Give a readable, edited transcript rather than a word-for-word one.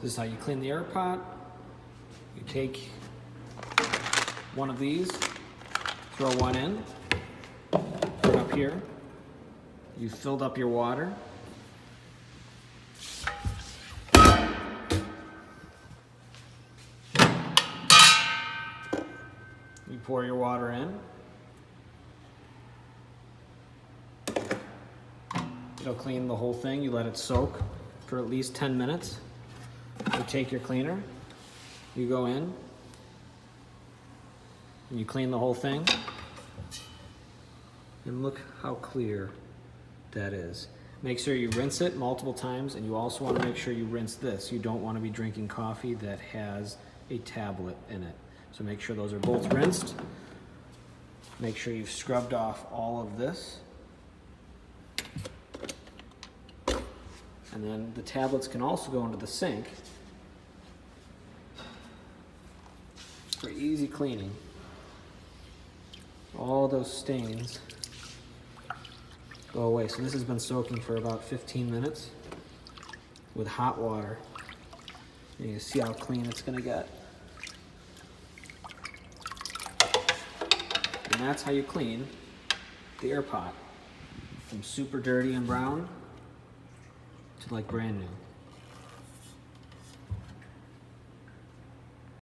This is how you clean the air pot. You take one of these, throw one in, put it up here. You filled up your water. You pour your water in. It'll clean the whole thing. You let it soak for at least 10 minutes. You take your cleaner, you go in, and you clean the whole thing. And look how clear that is. Make sure you rinse it multiple times, and you also want to make sure you rinse this. You don't want to be drinking coffee that has a tablet in it. So make sure those are both rinsed. Make sure you've scrubbed off all of this. And then the tablets can also go into the sink for easy cleaning. All those stains go away. So this has been soaking for about 15 minutes with hot water. And you can see how clean it's gonna get. And that's how you clean the air pot, from super dirty and brown to like brand new.